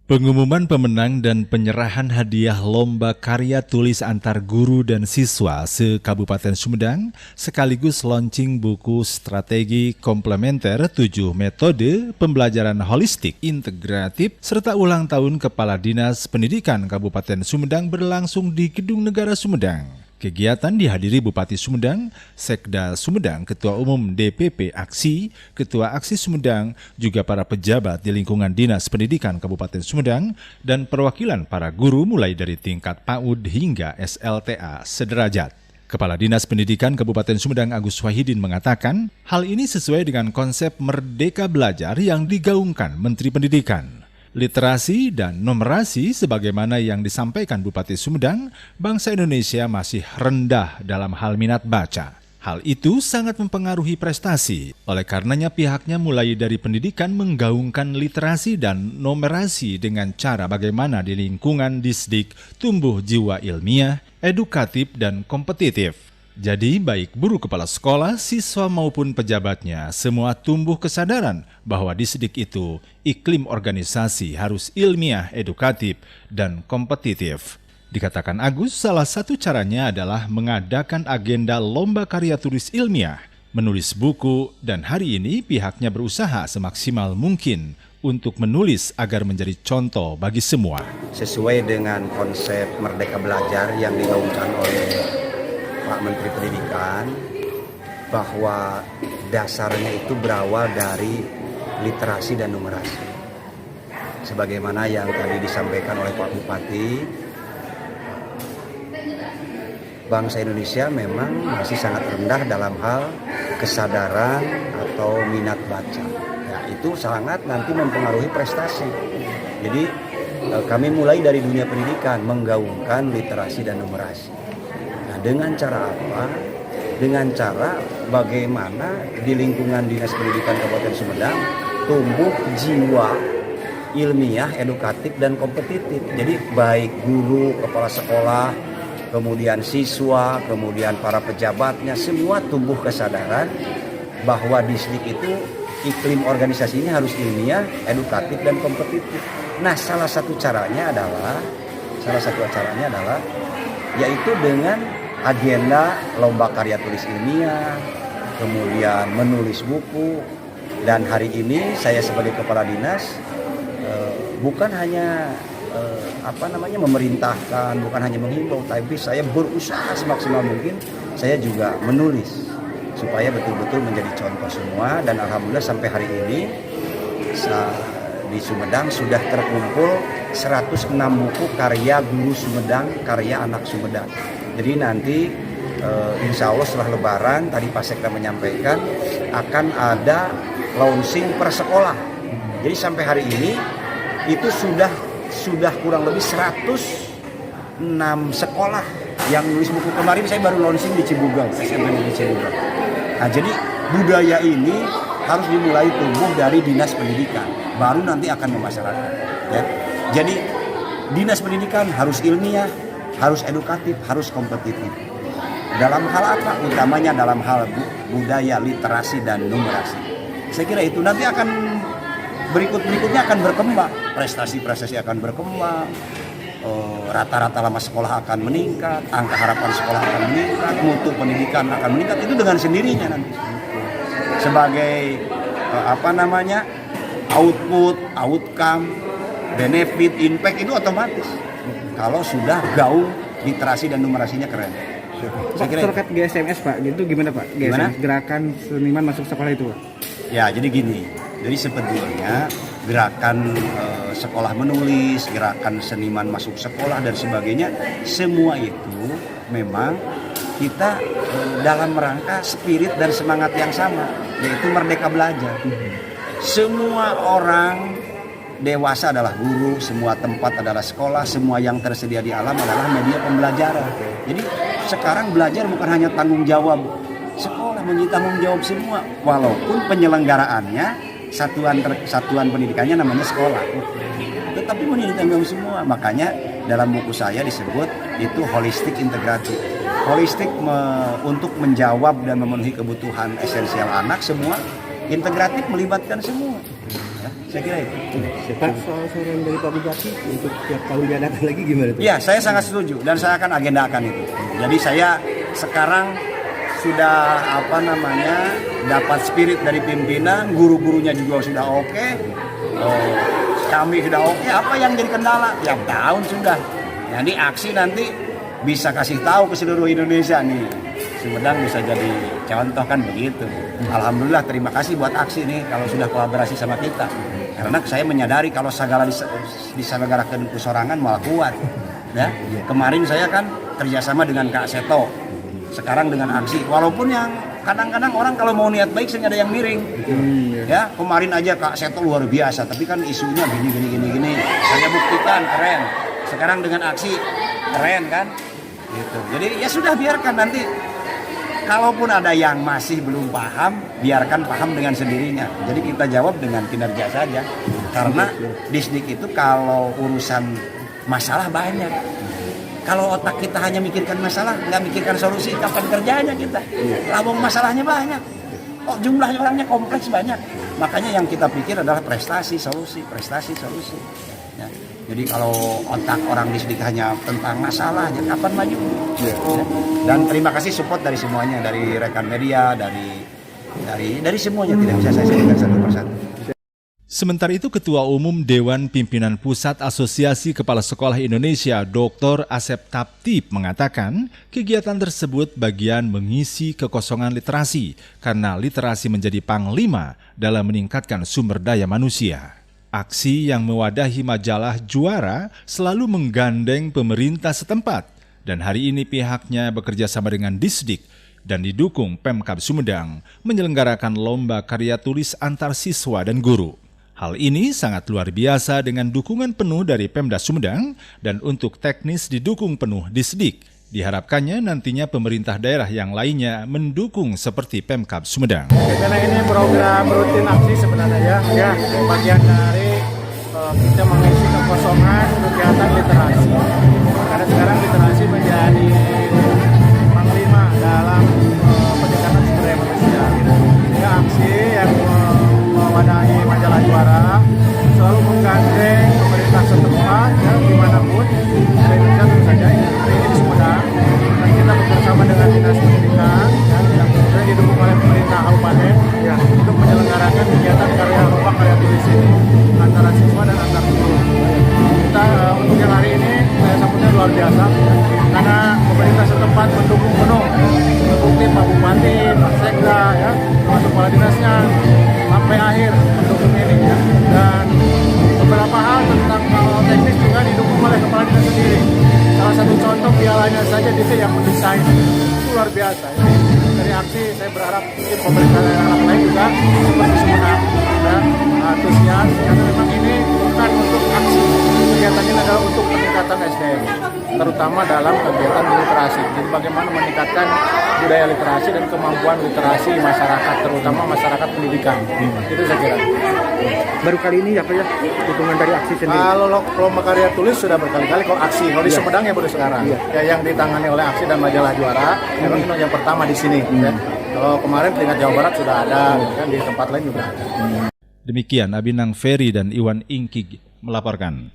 Pengumuman pemenang dan penyerahan hadiah lomba karya tulis antar guru dan siswa se-Kabupaten Sumedang sekaligus launching buku strategi komplementer 7 metode pembelajaran holistik integratif serta ulang tahun Kepala Dinas Pendidikan Kabupaten Sumedang berlangsung di Gedung Negara Sumedang. Kegiatan dihadiri Bupati Sumedang, Sekda Sumedang, Ketua Umum DPP Aksi, Ketua Aksi Sumedang, juga para pejabat di lingkungan Dinas Pendidikan Kabupaten Sumedang, dan perwakilan para guru mulai dari tingkat PAUD hingga SLTA sederajat. Kepala Dinas Pendidikan Kabupaten Sumedang Agus Wahidin mengatakan, hal ini sesuai dengan konsep Merdeka Belajar yang digaungkan Menteri Pendidikan. Literasi dan numerasi sebagaimana yang disampaikan Bupati Sumedang, bangsa Indonesia masih rendah dalam hal minat baca. Hal itu sangat mempengaruhi prestasi. Oleh karenanya pihaknya mulai dari pendidikan menggaungkan literasi dan numerasi dengan cara bagaimana di lingkungan Disdik tumbuh jiwa ilmiah, edukatif, dan kompetitif. Jadi baik guru kepala sekolah, siswa maupun pejabatnya semua tumbuh kesadaran bahwa Disdik itu iklim organisasi harus ilmiah, edukatif, dan kompetitif. Dikatakan Agus, salah satu caranya adalah mengadakan agenda lomba karya tulis ilmiah, menulis buku, dan hari ini pihaknya berusaha semaksimal mungkin untuk menulis agar menjadi contoh bagi semua. Sesuai dengan konsep Merdeka Belajar yang digaungkan oleh Pak Menteri Pendidikan, bahwa dasarnya itu berawal dari literasi dan numerasi. Sebagaimana yang tadi disampaikan oleh Pak Bupati, bangsa Indonesia memang masih sangat rendah dalam hal kesadaran atau minat baca. Ya, itu sangat nanti mempengaruhi prestasi. Jadi kami mulai dari dunia pendidikan menggaungkan literasi dan numerasi. Dengan cara apa? Dengan cara bagaimana di lingkungan Dinas Pendidikan Kabupaten Sumedang tumbuh jiwa ilmiah, edukatif, dan kompetitif. Jadi baik guru, kepala sekolah, kemudian siswa, kemudian para pejabatnya, semua tumbuh kesadaran bahwa Disdik itu iklim organisasinya harus ilmiah, edukatif, dan kompetitif. Nah, salah satu caranya adalah yaitu dengan agenda lomba karya tulis ilmiah, kemudian menulis buku, dan hari ini saya sebagai kepala dinas bukan hanya memerintahkan, bukan hanya menghimbau, tapi saya berusaha semaksimal mungkin saya juga menulis supaya betul-betul menjadi contoh semua. Dan alhamdulillah sampai hari ini di Sumedang sudah terkumpul 106 buku karya guru Sumedang, karya anak Sumedang. Jadi nanti insya Allah setelah Lebaran, tadi Pak Sekda menyampaikan akan ada launching per sekolah. Jadi sampai hari ini itu sudah kurang lebih 106 sekolah yang nulis buku. Kemarin saya baru launching di Cibugal, SMP di Cibugal. Nah, jadi budaya ini harus dimulai tumbuh dari Dinas Pendidikan, baru nanti akan memasyarakat. Ya. Jadi Dinas Pendidikan harus ilmiah, harus edukatif, harus kompetitif. Dalam hal apa? Utamanya dalam hal budaya, literasi, dan numerasi. Saya kira itu nanti akan berikutnya akan berkembang. Prestasi akan berkembang. Rata-rata lama sekolah akan meningkat, angka harapan sekolah akan meningkat, mutu pendidikan akan meningkat. Itu dengan sendirinya nanti. Sebagai output, outcome, benefit, impact itu otomatis. Kalau sudah gaung literasi dan numerasinya keren. Pak, terkait GSMS Pak, itu gimana Pak? GSMS, gerakan seniman masuk sekolah itu Pak? Ya, jadi gini. Jadi sebetulnya gerakan sekolah menulis, gerakan seniman masuk sekolah dan sebagainya, semua itu memang kita dalam rangka spirit dan semangat yang sama, yaitu Merdeka Belajar. Semua orang dewasa adalah guru, semua tempat adalah sekolah, semua yang tersedia di alam adalah media pembelajaran. Jadi sekarang belajar bukan hanya tanggung jawab sekolah, menjadi tanggung jawab semua. Walaupun penyelenggaraannya satuan pendidikannya namanya sekolah, tetapi menjadi tanggung jawab semua. Makanya dalam buku saya disebut itu holistik integratif. Holistik untuk menjawab dan memenuhi kebutuhan esensial anak semua, integratif melibatkan semua. Ya, saya kira itu. Pak, soal saran dari Pak Bupati untuk tiap tahun diadakan lagi gimana tuh? Ya, saya sangat setuju dan saya akan agendakan itu. Jadi saya sekarang sudah dapat spirit dari pimpinan, guru-gurunya juga sudah oke. Kami sudah oke. Apa yang jadi kendala? Tiap tahun sudah. Jadi aksi nanti bisa kasih tahu ke seluruh Indonesia nih. Sumedang bisa jadi contoh kan begitu. Alhamdulillah, terima kasih buat aksi nih kalau sudah kolaborasi sama kita. Karena saya menyadari kalau segala diselenggarakan sorangan malah kuat. Ya, kemarin saya kan kerjasama dengan Kak Seto. Sekarang dengan aksi. Walaupun yang kadang-kadang orang kalau mau niat baik sering ada yang miring. Ya, kemarin aja Kak Seto luar biasa, tapi kan isunya gini. Saya buktikan keren. Sekarang dengan aksi keren kan? Gitu. Jadi ya sudah, biarkan nanti. Kalaupun ada yang masih belum paham, biarkan paham dengan sendirinya. Jadi kita jawab dengan kinerja saja. Karena Disdik itu kalau urusan masalah banyak. Kalau otak kita hanya mikirkan masalah, nggak mikirkan solusi, kapan kerjanya kita? Labung masalahnya banyak. Oh, jumlahnya orangnya kompleks banyak. Makanya yang kita pikir adalah prestasi, solusi. Ya. Jadi kalau otak orang Disdik hanya tentang masalah, ya kapan maju? Ya. Dan terima kasih support dari semuanya, dari rekan media, dari semuanya, tidak bisa saya sebutkan satu persatu. Sementara itu, Ketua Umum Dewan Pimpinan Pusat Asosiasi Kepala Sekolah Indonesia, Dr. Asep Taptip, mengatakan kegiatan tersebut bagian mengisi kekosongan literasi karena literasi menjadi panglima dalam meningkatkan sumber daya manusia. Aksi yang mewadahi majalah Juara selalu menggandeng pemerintah setempat dan hari ini pihaknya bekerja sama dengan Disdik dan didukung Pemkab Sumedang menyelenggarakan lomba karya tulis antar siswa dan guru. Hal ini sangat luar biasa dengan dukungan penuh dari Pemda Sumedang dan untuk teknis didukung penuh Disdik. Diharapkannya nantinya pemerintah daerah yang lainnya mendukung seperti Pemkab Sumedang. Karena ini program rutin aksi sebenarnya ya bagian dari kita mengisi kekosongan kegiatan literasi. Karena sekarang literasi menjadi panglima dalam peningkatan sumber daya manusia. Ini aksi yang mewadahi majalah Juara selalu menggandeng pemerintah setempat ya dimanapun Indonesia tentu saja hari ini di Sumedang dan kita bekerjasama dengan dinas pendidikan yang kemudian didukung oleh pemerintah kabupaten ya untuk menyelenggarakan kegiatan lomba karya tulis ini antara siswa dan antar guru. Kita untuk yang hari ini saya sambutnya luar biasa karena pemerintah setempat mendukung penuh untuk tim Pak Bupati, Pak Sekda ya termasuk kepala dinasnya sampai akhir mendukung ini ya. Dan beberapa hal tentang teknis juga didukung oleh kepala dinas sendiri. Salah satu contoh pialanya saja dia yang mendesain, itu luar biasa. Jadi dari aksi saya berharap mungkin pemerintah daerah lain juga seperti Sumedang ya, antusias karena memang ini bukan untuk aksi, kegiatan ini adalah untuk peningkatan SDM, terutama dalam kegiatan literasi. Jadi bagaimana meningkatkan budaya literasi dan kemampuan literasi masyarakat, terutama masyarakat pendidikan. Itu saya kira. Baru kali ini apa ya dukungan dari aksi sendiri? Kalau lomba karya tulis sudah berkali-kali, kalau aksi, kalau di Sumedang ya baru sekarang. Ya, yang ditangani oleh aksi dan majalah Juara, memang itu yang pertama di sini. Ya. Kalau kemarin tingkat Jawa Barat sudah ada, kan di tempat lain juga ada. Demikian Abinang Ferry dan Iwan Ingkig melaporkan.